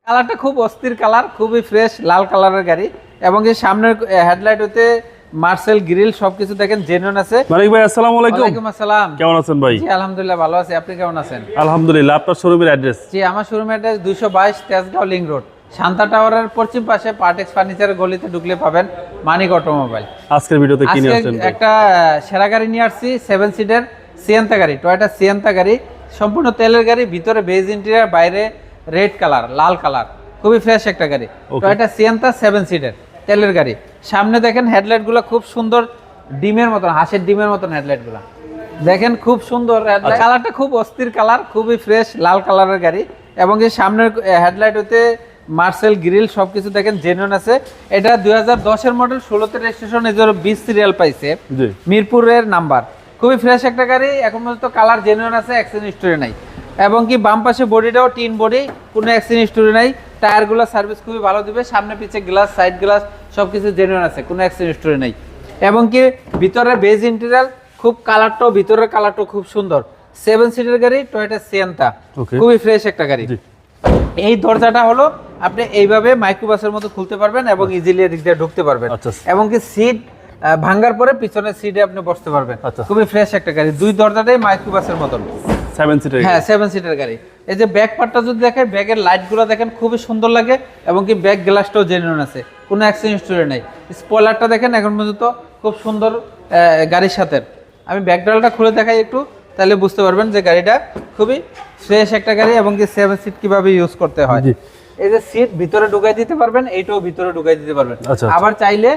কালারটা খুব অস্থির কালার, খুবই ফ্রেশ লাল কালারের গাড়ি এবং এর সামনের হেডলাইট হতে মার্সেল গ্রিল সবকিছু দেখেন জেনুইন আছে। মালিক ভাই আসসালামু আলাইকুম। ওয়ালাইকুম আসসালাম। কেমন আছেন ভাই? জি আলহামদুলিল্লাহ ভালো আছি, আপনি কেমন আছেন? আলহামদুলিল্লাহ। আপনার শোরুমের অ্যাড্রেস? জি আমার শোরুমের address 222 Tejgaon link road, Shanta টাওয়ারের পশ্চিম পাশে পার্টেক্স ফার্নিচারের গলিতে ঢুকলে পাবেন মানিক অটোমোবাইল। আজকের ভিডিওতে কি নিয়ে আসছেন? একটা সেরা গাড়ি নিয়ে আসছি, 7 সিটার সিয়েন্তা গাড়ি, টয়োটা সিয়েন্তা গাড়ি, সম্পূর্ণ তেলের গাড়ি, ভিতরে বেজ ইন্টেরিয়র, বাইরে রেড কালার লাল কালার, খুবই ফ্রেশ একটা গাড়ি। টয়োটা সিয়েন্তা 7 সিটার তেলের গাড়ি। সামনে দেখেন হেডলাইট গুলো খুব সুন্দর, ডিমের মতন, হাঁসের ডিমের মতন হেডলাইট গুলা দেখেন, খুব সুন্দর। কালারটা খুব অস্থির কালার, খুবই ফ্রেশ লাল কালারের গাড়ি এবং এই সামনের হেডলাইট হতে মার্সেল গ্রিল সবকিছু দেখেন জেনুইন আছে। এটা 2010 এর মডেল, 16তে রেজিস্ট্রেশন, 20 সিরিয়াল পাইছে, মিরপুরের নাম্বার। খুবই ফ্রেশ একটা গাড়ি, এখন পর্যন্ত কালার জেনুইন আছে, অ্যাক্সিডেন্ট হিস্টরি নাই। এবং কি বাম পাশে বডিটাও টিন বডি, কোনো অ্যাক্সিডেন্ট হিস্টরি নাই। টায়ারগুলো সার্ভিস খুবই ভালো দিবে, সামনে পিছে গ্লাস, সাইড গ্লাস সবকিছু জেনুইন আছে, কোনো অ্যাক্সিডেন্ট হিস্টরি নাই। এবং কি ভিতরে বেজ ইন্টেরিয়র, খুব কালারটাও, ভিতরের কালারটাও খুব সুন্দর। 7 সিটের গাড়ি, টয়োটা সিয়েন্তা, খুবই ফ্রেশ একটা গাড়ি। এই দরজাটা হলো আপনি এইভাবে মাইক্রোবাসের মতো খুলতে পারবেন এবং ইজিলি এদিক দিয়ে ঢুকতে পারবেন। এবং কি সিট ভাঙার পরে পিছনের সিটে আপনি বসতে পারবেন। খুবই ফ্রেশ একটা গাড়ি, দুই দরজাটাই মাইক্রোবাসের মতন, 7 সিটার। হ্যাঁ 7 সিটার গাড়ি। এই যে ব্যাক পার্টটা যদি দেখেন, ব্যাগের লাইটগুলো দেখেন খুবই সুন্দর লাগে এবং কি ব্যাক গ্লাসটাও জেনুইন আছে, কোনো অ্যাক্সিডেন্ট হিস্টরি নাই। স্পয়লারটা দেখেন এখন পর্যন্ত খুব সুন্দর গাড়ির সাথে। আমি ব্যাক ডালটা খুলে দেখাই একটু, তাহলে বুঝতে পারবেন যে গাড়িটা খুবই ফ্রেশ একটা গাড়ি এবং কি 7 সিট কিভাবে ইউজ করতে হয়। এই যে সিট ভিতরে ঢুকাই দিতে পারবেন, এইটাও ভিতরে ঢুকাই দিতে পারবেন। আবার চাইলে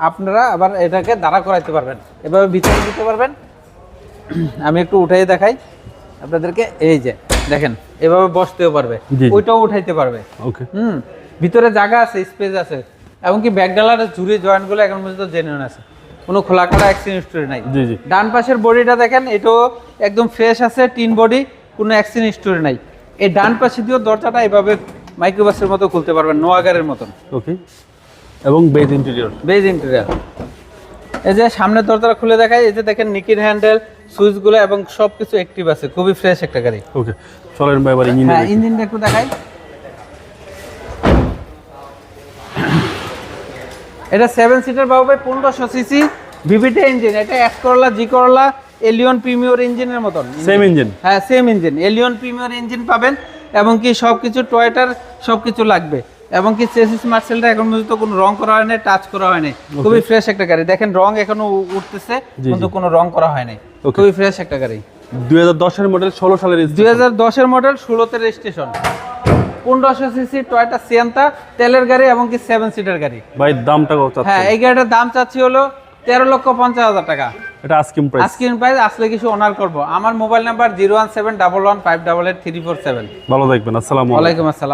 আপনারা আবার এটাকে দাঁড়া করাইতে পারবেন, এভাবে ভিতরে দিতে পারবেন। আমি একটু উঠাই দেখাই আপনাদেরকে, এই যে দেখেন এভাবে বসতেও পারবে, ওইটাও উঠাইতে পারবে। ভিতরে জায়গা আছে, স্পেস আছে এবং কি ব্যাক ডালার ঝুরি জয়েন্ট গুলো এখন পর্যন্ত জেনুইন আছে, কোনো খোলা কাটা অ্যাক্সিডেন্ট হিস্টরি নাই। ডান পাশের বডিটা দেখেন, এটাও একদম ফ্রেশ আছে, টিন বডি, কোনো অ্যাক্সিডেন্ট হিস্টরি নাই। এই ডান পাশে দিয়েও দরজাটা এভাবে মাইক্রোবাসের মতো খুলতে পারবেন, নোয়াগারের মতন। ওকে। এবং বেজ ইন্টেরিয়র, বেজ ইন্টেরিয়র। এই যে সামনের দরজাটা খুলে দেখাই, এই যে দেখেন নিকির হ্যান্ডেল, সুইচগুলো এবং সবকিছু অ্যাক্টিভ আছে, খুবই ফ্রেশ একটা গাড়ি। ওকে চলেন ভাই এবার ইঞ্জিন। হ্যাঁ ইঞ্জিনটা একটু দেখাই। এটা 7 সিটার বাবু ভাই, 1500 সিসি ভিভিটি ইঞ্জিন। এটা X Corolla, G Corolla, Allion Premio ইঞ্জিনের মতন। Same engine? হ্যাঁ same engine, Allion Premio engine পাবেন এবং কি সবকিছু টয়োটার সবকিছু লাগবে। এবং কি চেসিস মার্সেলটা এখন পর্যন্ত কোনো রং করা হয় নাই, টাচ করা হয় নাই, খুবই ফ্রেশ একটা গাড়ি। দেখেন রং এখনো উঠতেছে কিন্তু কোনো রং করা হয় নাই, খুবই ফ্রেশ একটা গাড়ি। 2010 এর মডেল, 16 সালের রেজিস্ট্রেশন। 2010 এর মডেল, 16তে রেজিস্ট্রেশন, 1500 সিসি টয়োটা সিয়েন্তা তেলের গাড়ি এবং কি 7 সিটার গাড়ি। ভাই দামটা কত চাচ্ছেন? হ্যাঁ এই গাড়িটার দাম চাচ্ছি হলো 13,50,000 টাকা। এটা আস্কিং প্রাইস? আস্কিং প্রাইস, আসলে কিছু অনার করব। আমার মোবাইল নাম্বার 0171158883447। ভালো থাকবেন, আসসালামু আলাইকুম। ওয়ালাইকুম আসসালাম।